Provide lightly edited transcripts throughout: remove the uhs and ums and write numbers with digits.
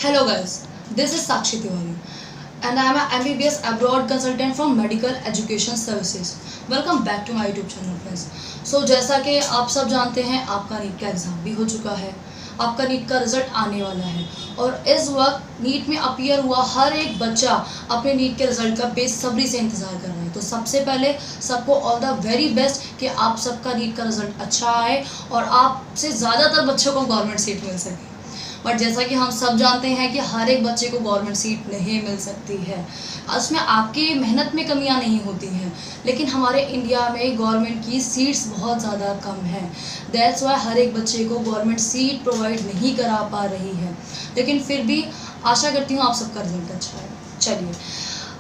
Hello guys, this is Sakshi Tiwari and I am an MBBS abroad consultant from Medical Education Services. Welcome back to my YouTube channel friends. So जैसा कि आप सब जानते हैं आपका NEET का exam भी हो चुका है, आपका नीट का रिज़ल्ट आने वाला है और इस वक्त नीट में अपीयर हुआ हर एक बच्चा अपने नीट के रिज़ल्ट का बेसब्री से इंतज़ार कर रहा है। तो सबसे पहले सबको ऑल द वेरी बेस्ट कि आप सबका नीट का रिज़ल्ट अच्छा आए और आपसे ज़्यादातर बच्चों को गवर्नमेंट सीट मिल सके। बट जैसा कि हम सब जानते हैं कि हर एक बच्चे को गवर्नमेंट सीट नहीं मिल सकती है, उसमें आपकी मेहनत में कमियां नहीं होती हैं, लेकिन हमारे इंडिया में गवर्नमेंट की सीट्स बहुत ज़्यादा कम है। दैट्स वाई हर एक बच्चे को गवर्नमेंट सीट प्रोवाइड नहीं करा पा रही है, लेकिन फिर भी आशा करती हूँ आप सबका रिजल्ट अच्छा है। चलिए,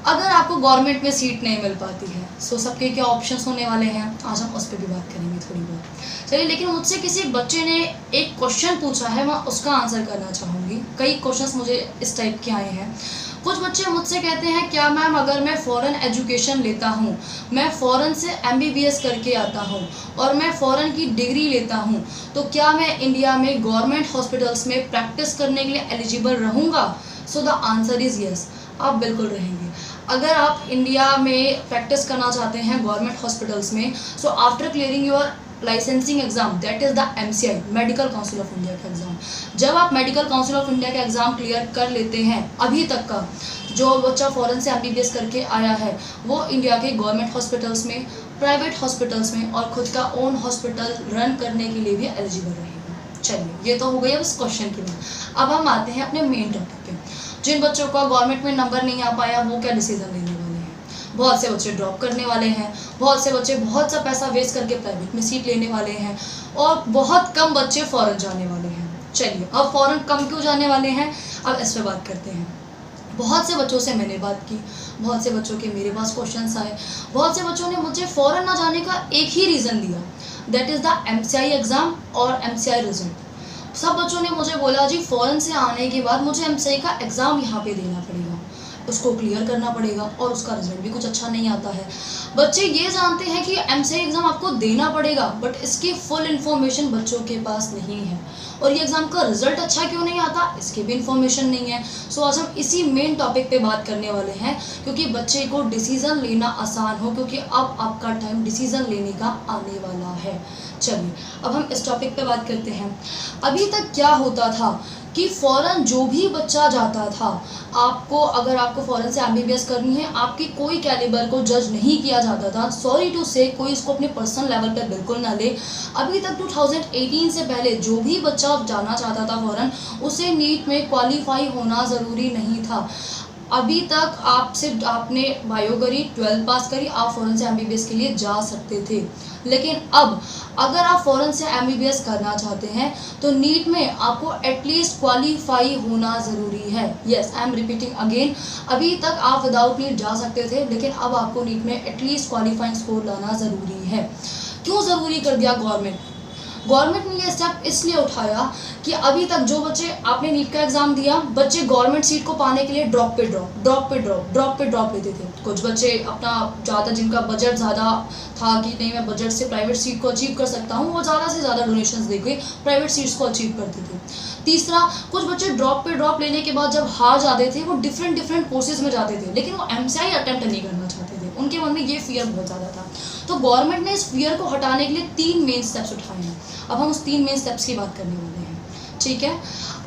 अगर आपको गवर्नमेंट में सीट नहीं मिल पाती है तो सबके क्या ऑप्शंस होने वाले हैं, आज हम उस पर भी बात करेंगे थोड़ी बहुत। चलिए, लेकिन मुझसे किसी बच्चे ने एक क्वेश्चन पूछा है, मैं उसका आंसर करना चाहूँगी। कई क्वेश्चंस मुझे इस टाइप के आए हैं। कुछ बच्चे मुझसे कहते हैं, क्या मैम अगर मैं फ़ॉरेन एजुकेशन लेता हूँ, मैं फ़ॉरेन से MBBS करके आता हूँ और मैं फ़ॉरेन की डिग्री लेता हूँ, तो क्या मैं इंडिया में गवर्नमेंट हॉस्पिटल्स में प्रैक्टिस करने के लिए एलिजिबल रहूँगा? So the answer is yes, आप बिल्कुल रहेंगे। अगर आप इंडिया में प्रैक्टिस करना चाहते हैं गवर्नमेंट हॉस्पिटल्स में, so after clearing your licensing exam, that is the MCI, medical council of India का एग्ज़ाम। जब आप मेडिकल काउंसिल ऑफ इंडिया का एग्ज़ाम क्लियर कर लेते हैं, अभी तक का जो बच्चा फ़ॉरेन से MBBS करके आया है वो इंडिया के गवर्नमेंट हॉस्पिटल्स में, प्राइवेट हॉस्पिटल्स में और खुद का ओन हॉस्पिटल रन करने के लिए भी एलिजिबल रहेगा। चलिए, ये तो हो गई अब इस क्वेश्चन की बात। अब हम आते हैं अपने मेन टॉपिक पे। जिन बच्चों का गवर्नमेंट में नंबर नहीं आ पाया वो क्या डिसीजन लेने वाले हैं? बहुत से बच्चे ड्रॉप करने वाले हैं, बहुत से बच्चे बहुत सा पैसा वेस्ट करके प्राइवेट में सीट लेने वाले हैं और बहुत कम बच्चे फ़ॉरेन जाने वाले हैं। चलिए, अब फ़ॉरेन कम क्यों जाने वाले हैं, अब इस पर बात करते हैं। बहुत से बच्चों से मैंने बात की, बहुत से बच्चों के मेरे पास क्वेश्चंस आए, बहुत से बच्चों ने मुझे फ़ॉरेन ना जाने का एक ही रीज़न दिया, that is the MCI exam और MCI रिजल्ट। सब बच्चों ने मुझे बोला, जी फ़ॉरेन से आने के बाद मुझे MCI का एग्ज़ाम यहाँ पे देना पड़ेगा, उसको क्लियर करना पड़ेगा और उसका रिजल्ट भी कुछ अच्छा नहीं आता है। बच्चे ये जानते हैं कि MCI एग्ज़ाम आपको देना पड़ेगा, बट इसकी फुल इन्फॉर्मेशन बच्चों के पास नहीं है और ये एग्ज़ाम का रिजल्ट अच्छा क्यों नहीं आता, इसकी भी इन्फॉर्मेशन नहीं है। सो आज हम इसी मेन टॉपिक पे बात करने वाले हैं, क्योंकि बच्चे को डिसीज़न लेना आसान हो, क्योंकि अब आपका टाइम डिसीज़न लेने का आने वाला है। चलिए, अब हम इस टॉपिक पे बात करते हैं। अभी तक क्या होता था कि फ़ॉरेन जो भी बच्चा जाता था, अगर आपको फ़ॉरेन से MBBS करनी है, आपकी कोई कैलिबर को जज नहीं किया जाता था। सॉरी टू से, कोई इसको अपने पर्सनल लेवल पर बिल्कुल ना ले। अभी तक 2018 से पहले जो भी बच्चा जाना चाहता था फ़ॉरेन, उसे नीट में क्वालिफाई होना ज़रूरी नहीं था। अभी तक आपने बायो करी, 12th पास करी, आप फ़ॉरेन से MBBS के लिए जा सकते थे। लेकिन अब अगर आप फ़ॉरेन से MBBS करना चाहते हैं तो नीट में आपको एटलीस्ट क्वालिफाई होना ज़रूरी है। Yes, I am repeating again, अभी तक आप विदाउट नीट जा सकते थे, लेकिन अब आपको नीट में एटलीस्ट क्वालिफाइंग स्कोर लाना ज़रूरी है। क्यों ज़रूरी कर दिया गवर्नमेंट ने ये स्टेप इसलिए उठाया कि अभी तक जो बच्चे आपने नीट का एग्ज़ाम दिया, बच्चे गवर्नमेंट सीट को पाने के लिए ड्रॉप पे ड्रॉप लेते थे। कुछ बच्चे अपना ज़्यादा, जिनका बजट ज़्यादा था कि नहीं मैं बजट से प्राइवेट सीट को अचीव कर सकता हूँ, वो ज़्यादा से ज़्यादा डोनेशंस देके प्राइवेट सीट्स को अचीव करते थे। तीसरा, कुछ बच्चे ड्रॉप पे ड्रॉप लेने के बाद जब हार जाते थे, वो डिफरेंट कोर्सेज में जाते थे, लेकिन वो MCI अटेम्प्ट नहीं करना चाहते थे। उनके मन में ये फियर बहुत ज़्यादा था। तो गवर्नमेंट ने इस फियर को हटाने के लिए 3 मेन स्टेप्स उठाए हैं। अब हम उस 3 मेन स्टेप्स की बात करने वाले हैं, ठीक है।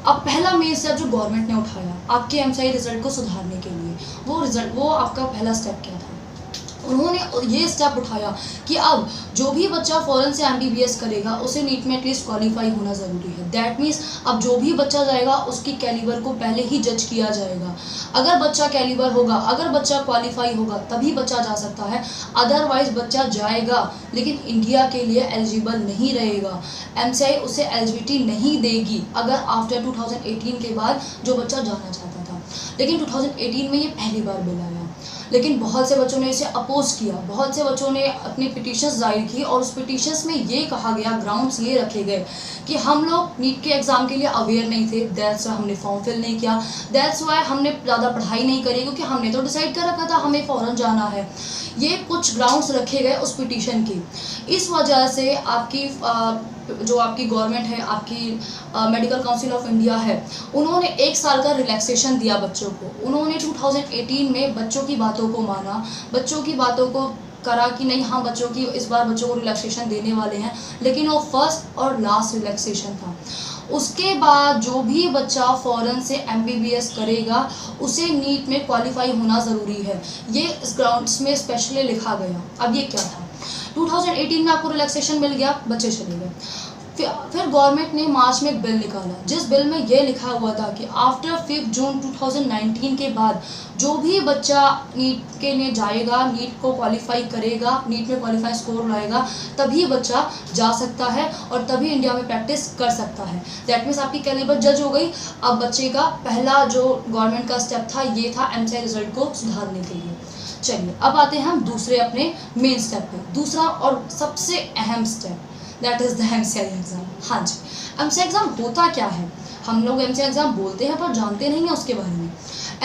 अब पहला मेन स्टेप जो गवर्नमेंट ने उठाया आपके MCI रिजल्ट को सुधारने के लिए, वो आपका पहला स्टेप क्या था? उन्होंने ये स्टेप उठाया कि अब जो भी बच्चा फ़ॉरेन से MBBS करेगा उसे नीट में एटलीस्ट क्वालिफाई होना ज़रूरी है। दैट मीन्स अब जो भी बच्चा जाएगा उसकी कैलिबर को पहले ही जज किया जाएगा। अगर बच्चा कैलिबर होगा, अगर बच्चा क्वालिफाई होगा, तभी बच्चा जा सकता है। अदरवाइज़ बच्चा जाएगा लेकिन इंडिया के लिए एलिजिबल नहीं रहेगा। MCI उसे एलिजिबिलिटी नहीं देगी अगर आफ्टर 2018 के बाद जो बच्चा जाना चाहता था। लेकिन 2018 में ये पहली बार बिल आया, लेकिन बहुत से बच्चों ने इसे अपोज किया, बहुत से बच्चों ने अपनी पिटीशंस दायर की और उस पिटीशंस में ये कहा गया, ग्राउंड्स ये रखे गए कि हम लोग नीट के एग्ज़ाम के लिए अवेयर नहीं थे, दैट्स वाई हमने फॉर्म फिल नहीं किया, दैट्स वाई हमने ज़्यादा पढ़ाई नहीं करी, क्योंकि हमने तो डिसाइड कर रखा था हमें फ़ॉरेन जाना है। ये कुछ ग्राउंड्स रखे गए उस पिटीशन की। इस वजह से आपकी जो आपकी गवर्नमेंट है, आपकी मेडिकल काउंसिल ऑफ इंडिया है, उन्होंने 1 साल का रिलैक्सेशन दिया बच्चों को। उन्होंने 2018 में बच्चों की बातों को माना, बच्चों की बातों को करा कि नहीं हाँ बच्चों की इस बार बच्चों को रिलैक्सेशन देने वाले हैं, लेकिन वो फर्स्ट और लास्ट रिलैक्सेशन था। उसके बाद जो भी बच्चा फ़ॉरेन से MBBS करेगा उसे नीट में क्वालिफाई होना ज़रूरी है, ये इस ग्राउंड्स में स्पेशली लिखा गया। अब ये क्या था, 2018 में आपको रिलैक्सेशन मिल गया, बच्चे चले गए। फिर गवर्नमेंट ने मार्च में एक बिल निकाला, जिस बिल में ये लिखा हुआ था कि आफ्टर 5 जून 2019 के बाद जो भी बच्चा नीट के लिए जाएगा, नीट को क्वालिफाई करेगा, नीट में क्वालिफाई स्कोर लाएगा, तभी बच्चा जा सकता है और तभी इंडिया में प्रैक्टिस कर सकता है। दैट मीन्स आपकी कैलिबर जज हो गई। अब बच्चे का पहला जो गवर्नमेंट का स्टेप था ये था MCI रिजल्ट को सुधारने के लिए। चलिए अब आते हैं हम दूसरे अपने मेन स्टेप पे, दूसरा और सबसे अहम step, that is the MCI exam. हाँ जी, MCI एग्ज़ाम होता क्या है? हम लोग MCI एग्ज़ाम बोलते हैं पर जानते नहीं हैं उसके बारे में।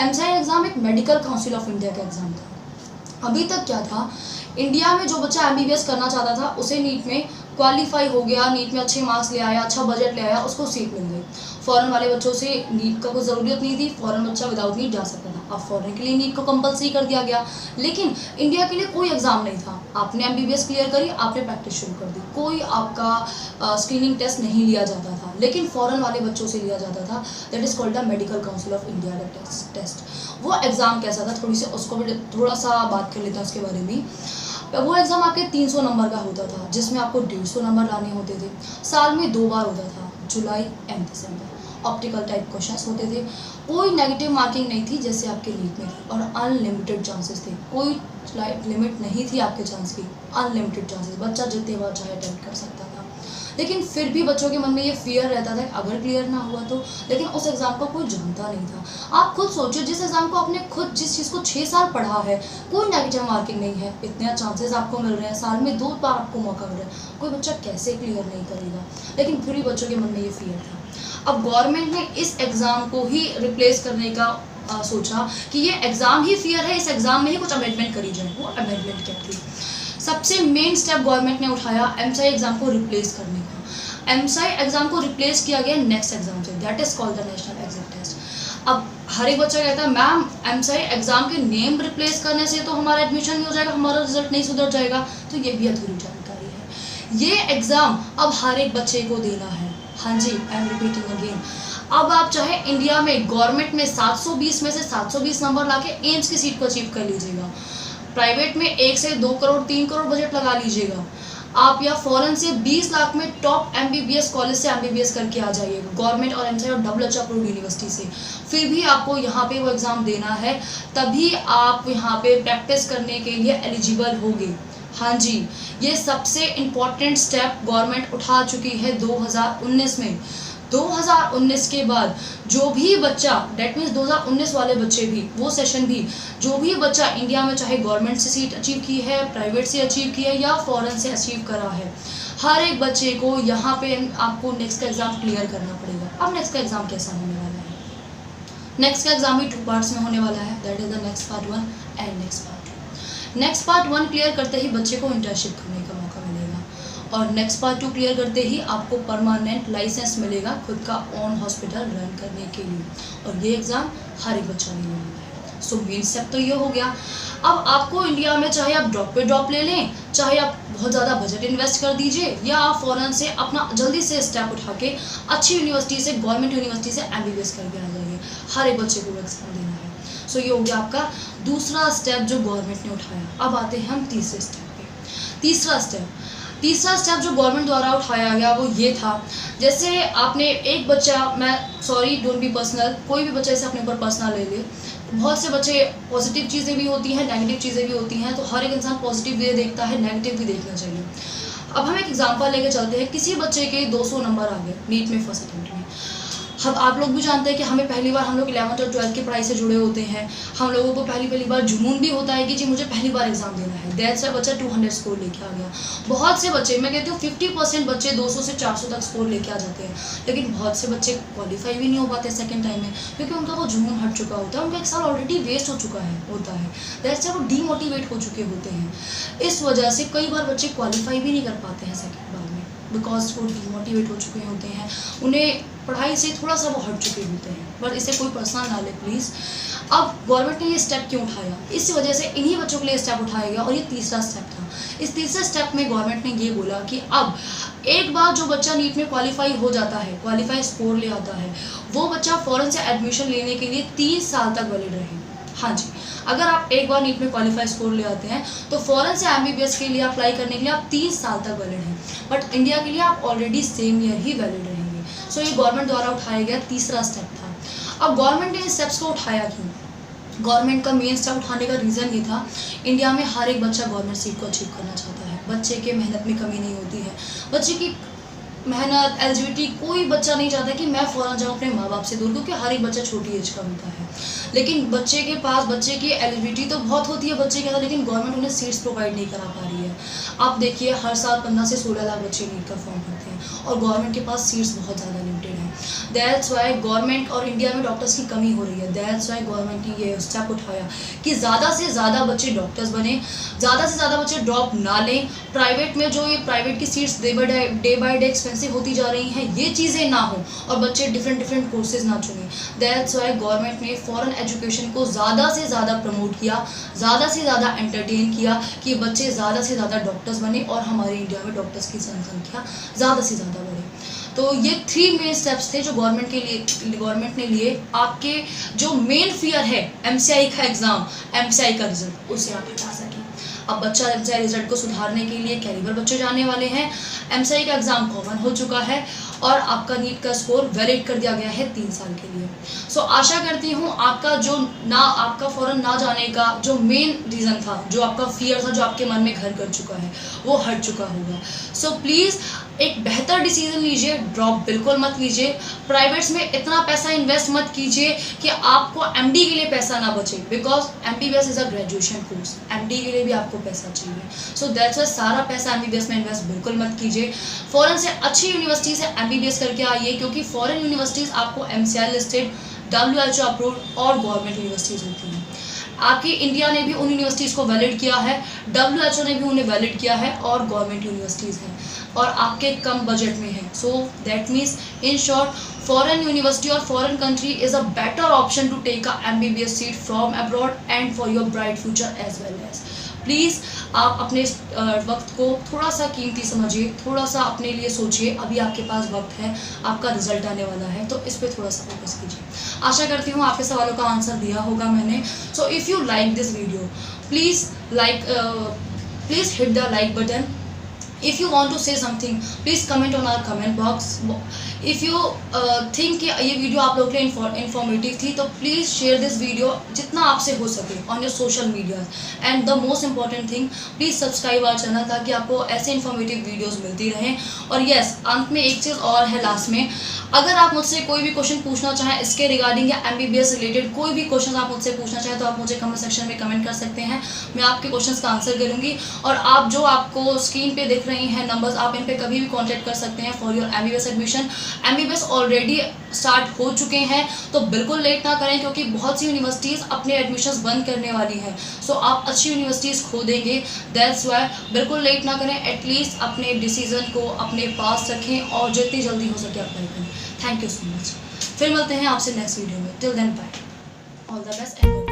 MCI एग्ज़ाम एक मेडिकल काउंसिल ऑफ इंडिया का एग्ज़ाम था। अभी तक क्या था, इंडिया में जो बच्चा MBBS करना चाहता था उसे नीट में क्वालिफाई हो गया, नीट में अच्छे मार्क्स ले आया, अच्छा बजट ले आया, उसको सीट मिल गई। फ़ॉरेन वाले बच्चों से नीट का कोई ज़रूरत नहीं थी, फ़ॉरेन बच्चा विदाउट नीट जा सकता था। अब फ़ॉरेन के लिए नीट को कंपलसरी कर दिया गया, लेकिन इंडिया के लिए कोई एग्ज़ाम नहीं था। आपने MBBS क्लियर करी, आपने प्रैक्टिस शुरू कर दी, कोई आपका स्क्रीनिंग टेस्ट नहीं लिया जाता था, लेकिन फ़ॉरेन वाले बच्चों से लिया जाता था। That is called the medical council of India test. वो एग्ज़ाम कैसा था, उसको भी थोड़ा सा बात कर लेते हैं उसके बारे में। वो एग्ज़ाम आपके 300 नंबर का होता था, जिसमें आपको 150 नंबर लाने होते थे। साल में 2 बार होता था, July and December. Optical type questions होते थे, कोई नेगेटिव मार्किंग नहीं थी जैसे आपके नीट में थी, और अनलिमिटेड चांसेस थे, कोई लिमिट नहीं थी आपके चांस की, अनलिमिटेड चांसेस, बच्चा जितने बार चाहे अटेम्प्ट कर सकता था। लेकिन फिर भी बच्चों के मन में ये फियर रहता था कि अगर क्लियर ना हुआ तो, लेकिन उस एग्ज़ाम को कोई जानता नहीं था। आप खुद सोचिए, जिस एग्ज़ाम को आपने खुद जिस चीज़ को 6 साल पढ़ा है, कोई नेगेटिव मार्किंग नहीं है, इतने चांसेस आपको मिल रहे हैं, साल में 2 बार आपको मौका मिल रहा है, कोई बच्चा कैसे क्लियर नहीं करेगा? लेकिन फिर भी बच्चों के मन में ये फियर था। अब गवर्नमेंट ने इस एग्ज़ाम को ही रिप्लेस करने का सोचा कि ये एग्ज़ाम ही फियर है, इस एग्ज़ाम में ही कुछ अमेंडमेंट करी जाए। वो अमेंडमेंट क्या थी? सबसे मेन स्टेप गवर्नमेंट ने उठाया MCI एग्ज़ाम को रिप्लेस करने का। MCI एग्ज़ाम को रिप्लेस किया गया नेक्स्ट एग्ज़ाम से, that is called the national exam test. अब हर एक बच्चा कहता है मैम MCI एग्ज़ाम के नेम रिप्लेस करने से तो हमारा एडमिशन नहीं हो जाएगा, हमारा रिजल्ट नहीं सुधर जाएगा, तो ये भी अधूरी जानकारी है। ये एग्ज़ाम अब हर एक बच्चे को देना है। हाँ जी, आई एम रिपीटिंग अगेन। अब आप चाहे इंडिया में गवर्नमेंट में 720 में से 720 नंबर लाके एम्स की सीट को अचीव कर लीजिएगा, प्राइवेट में 1 से 2 करोड़ 3 करोड़ बजट लगा लीजिएगा आप, या फॉरेन से 20 लाख में टॉप MBBS कॉलेज से MBBS करके आ जाइएगा, गवर्नमेंट और MCI और डब्ल्यू अप्रूव्ड यूनिवर्सिटी से, फिर भी आपको यहाँ पे वो एग्ज़ाम देना है, तभी आप यहाँ पे प्रैक्टिस करने के लिए एलिजिबल होंगे। हाँ जी, ये सबसे इम्पॉर्टेंट स्टेप गवर्नमेंट उठा चुकी है 2019 में। 2019 के बाद जो भी बच्चा, डेट मीन्स 2019 वाले बच्चे भी, वो सेशन भी, जो भी बच्चा इंडिया में चाहे गवर्नमेंट से सीट अचीव की है, प्राइवेट से अचीव की है या फॉरेन से अचीव करा है, हर एक बच्चे को यहाँ पे आपको नेक्स्ट का एग्ज़ाम क्लियर करना पड़ेगा। अब नेक्स्ट का एग्ज़ाम कैसा होने वाला है? नेक्स्ट का एग्ज़ाम भी 2 पार्ट्स में होने वाला है, that is the next part 1 and next part 2। Next part 1 clear करते ही बच्चे को इंटर्नशिप करने का मौका मिलेगा, और नेक्स्ट पार्ट 2 क्लियर करते ही आपको परमानेंट लाइसेंस मिलेगा खुद का ओन हॉस्पिटल रन करने के लिए, और ये एग्ज़ाम हर एक बच्चा देने वाला है। सो मेन स्टेप तो ये हो गया। अब आपको इंडिया में चाहे आप ड्रॉप पे ड्रॉप ले लें, चाहे आप बहुत ज़्यादा बजट इन्वेस्ट कर दीजिए, या आप फ़ौरन से अपना जल्दी से स्टेप उठा के अच्छी यूनिवर्सिटी से, गवर्नमेंट यूनिवर्सिटी से MBBS करके आ जाइए, हर एक बच्चे को एग्ज़ाम देना है। सो ये हो गया आपका दूसरा स्टेप जो गवर्नमेंट ने उठाया। अब आते हैं हम तीसरे स्टेप पे। तीसरा स्टेप जो गवर्नमेंट द्वारा उठाया गया वो ये था, जैसे आपने एक बच्चा, मैं सॉरी डोंट बी पर्सनल, कोई भी बच्चा इसे अपने ऊपर पर्सनल ले ले, बहुत से बच्चे पॉजिटिव चीज़ें भी होती हैं, नेगेटिव चीज़ें भी होती हैं, तो हर एक इंसान पॉजिटिव भी देखता है, नेगेटिव भी देखना चाहिए। अब हम एक एग्जांपल लेके चलते हैं, किसी बच्चे के 200 नंबर आ गए नीट में फर्स्ट अटेम्प्ट में। हम आप लोग भी जानते हैं कि हमें पहली बार, हम लोग 11th और 12th की पढ़ाई से जुड़े होते हैं, हम लोगों को पहली बार जुनून भी होता है कि जी मुझे पहली बार एग्ज़ाम देना है। दैट्स व्हाई बच्चा 200 स्कोर लेके आ गया। बहुत से बच्चे, मैं कहती हूँ 50% बच्चे 200 से 400 तक स्कोर लेके आ जाते हैं, लेकिन बहुत से बच्चे क्वालिफाई भी नहीं हो पाते सेकेंड टाइम में, क्योंकि उनका वो जुनून हट चुका होता है, उनका एक साल ऑलरेडी वेस्ट हो चुका होता है। दैट्स व्हाई वो डीमोटिवेट हो चुके होते हैं। इस वजह से कई बार बच्चे क्वालिफाई भी नहीं कर पाते हैं सेकेंड बार में। बिकॉज वो डिमोटिवेट हो चुके होते हैं, उन्हें पढ़ाई से थोड़ा सा वो हट चुके होते हैं, बट इसे कोई पर्सनल ना ले प्लीज़। अब गवर्नमेंट ने ये स्टेप क्यों उठाया, इस वजह से इन्हीं बच्चों के लिए स्टेप उठाया गया और ये तीसरा स्टेप था। इस तीसरे स्टेप में गवर्नमेंट ने ये बोला कि अब एक बार जो बच्चा नीट में क्वालिफाई हो जाता है, क्वालिफाई स्कोर ले आता है, वो बच्चा फ़ौरन से एडमिशन लेने के लिए 3 साल तक वैलिड रहे। हाँ जी, अगर आप एक बार नीट में क्वालिफाई स्कोर ले आते हैं तो फ़ौरन से एमबीबीएस के लिए अप्लाई करने के लिए आप 3 साल तक वैलिड हैं, बट इंडिया के लिए आप ऑलरेडी सेम ईयर ही वैलिड रहेंगे। सो ये गवर्नमेंट द्वारा उठाया गया तीसरा स्टेप था। अब गवर्नमेंट ने इस स्टेप्स को उठाया क्यों? गवर्नमेंट का मेन स्टेप उठाने का रीज़न ये था, इंडिया में हर एक बच्चा गवर्नमेंट सीट को अचीव करना चाहता है, बच्चे के मेहनत में कमी नहीं होती है, बच्चे की मेहनत एलिजिबिलिटी, कोई बच्चा नहीं चाहता कि मैं फ़ौरन जाऊँ अपने माँ बाप से दूर, क्योंकि हर एक बच्चा छोटी एज का होता है। लेकिन बच्चे के पास बच्चे की एलिजिबिलिटी तो बहुत होती है बच्चे के अंदर, लेकिन गवर्नमेंट उन्हें सीट्स प्रोवाइड नहीं करा पा रही है। आप देखिए हर साल 15 से 16 लाख बच्चे नीट का फॉर्म भरते हैं और गवर्नमेंट के पास सीट्स बहुत ज़्यादा लिमिटेड हैं। दैट्स वाई गवर्नमेंट और इंडिया में डॉक्टर्स की कमी हो रही है। दैट्स वाई गवर्नमेंट ने ये स्टेप उठाया कि ज़्यादा से ज़्यादा बच्चे डॉक्टर्स बने, ज़्यादा से ज़्यादा बच्चे ड्रॉप ना लें। प्राइवेट में जो ये प्राइवेट की seats day by day expensive होती जा रही हैं, ये चीज़ें ना हो और बच्चे डिफरेंट कोर्सेज ना चुनें। दैट्स वाई गवर्नमेंट ने फॉरेन एजुकेशन को ज़्यादा से ज़्यादा प्रमोट किया, ज़्यादा से ज़्यादा एंटरटेन किया कि बच्चे ज़्यादा से ज़्यादा डॉक्टर्स बने और हमारे इंडिया में डॉक्टर्स की जनसंख्या ज़्यादा से ज़्यादा बढ़े। तो ये 3 मेन स्टेप्स थे जो गवर्नमेंट ने लिए। आपके जो मेन फियर है एमसीआई का एग्ज़ाम, एमसीआई का रिजल्ट, उसे आप हटा सकें। अब बच्चा एमसीआई रिजल्ट को सुधारने के लिए कैलिबर बच्चे जाने वाले हैं। एमसीआई का एग्ज़ाम कॉमन हो चुका है और आपका नीट का स्कोर वैलिड कर दिया गया है 3 साल के लिए। सो आशा करती हूँ आपका फ़ौरन ना जाने का जो मेन रीज़न था, जो आपका फियर था, जो आपके मन में घर कर चुका है, वो हट चुका होगा। सो प्लीज़ एक बेहतर डिसीजन लीजिए, ड्रॉप बिल्कुल मत लीजिए। प्राइवेट्स में इतना पैसा इन्वेस्ट मत कीजिए कि आपको एमडी के लिए पैसा ना बचे, because MBBS is a graduation course, MD के लिए भी आपको पैसा चाहिए। सो दैट्स वाई सारा पैसा एमबीबीएस में इन्वेस्ट बिल्कुल मत कीजिए। फ़ौरन से अच्छी यूनिवर्सिटी से एमबीबीएस करके आइए, क्योंकि फॉरेन यूनिवर्सिटीज़ आपको एमसीआई लिस्टेड, WHO अप्रूव्ड और गवर्नमेंट यूनिवर्सिटीज़ होती हैं। आपकी इंडिया ने भी उन यूनिवर्सिटीज़ को वैलिड किया है, WHO ने भी उन्हें वैलिड किया है और गवर्नमेंट यूनिवर्सिटीज़ हैं और आपके कम बजट में है। So that means in short, foreign university और foreign country is a better option to take a MBBS seat from abroad and for your bright future as well as. Please आप अपने वक्त को थोड़ा सा कीमती समझिए, थोड़ा सा अपने लिए सोचिए। अभी आपके पास वक्त है, आपका रिजल्ट आने वाला है, तो इस पर थोड़ा सा फोकस कीजिए। आशा करती हूँ आपके सवालों का आंसर दिया होगा मैंने। So if you like this video, please hit the like button. If you want to say something, please comment on our comment box. If you think कि ये वीडियो आप लोगों के लिए इन्फॉर्मेटिव थी, तो प्लीज़ शेयर दिस वीडियो जितना आपसे हो सके on your social media. And the most important thing, please subscribe our channel ताकि आपको ऐसे इन्फॉर्मेटिव वीडियोस मिलती रहें। और यस, अंत में एक चीज़ और है लास्ट में, अगर आप मुझसे कोई भी क्वेश्चन पूछना चाहें इसके रिगार्डिंग या एमबीबीएस रिलेटेड कोई भी क्वेश्चन आप मुझसे पूछना चाहें, तो आप मुझे कमेंट सेक्शन में कमेंट कर सकते हैं। मैं आपके क्वेश्चंस का आंसर करूँगी। और आप जो आपको स्क्रीन पे दिख रही हैं नंबर्स, आप इन पे कभी भी कांटेक्ट कर सकते हैं for your MBBS admission. MBBS already start हो चुके हैं, तो बिल्कुल लेट ना करें, क्योंकि बहुत सी यूनिवर्सिटीज़ अपने एडमिशन्स बंद करने वाली हैं। सो आप अच्छी यूनिवर्सिटीज़ खो देंगे। दैट्स वाई बिल्कुल लेट ना करें, एटलीस्ट अपने डिसीजन को अपने पास रखें और जितनी जल्दी हो सके अप्लाई करें। Thank you so much. फिर मिलते हैं आपसे नेक्स्ट वीडियो में। Till then bye, all the best and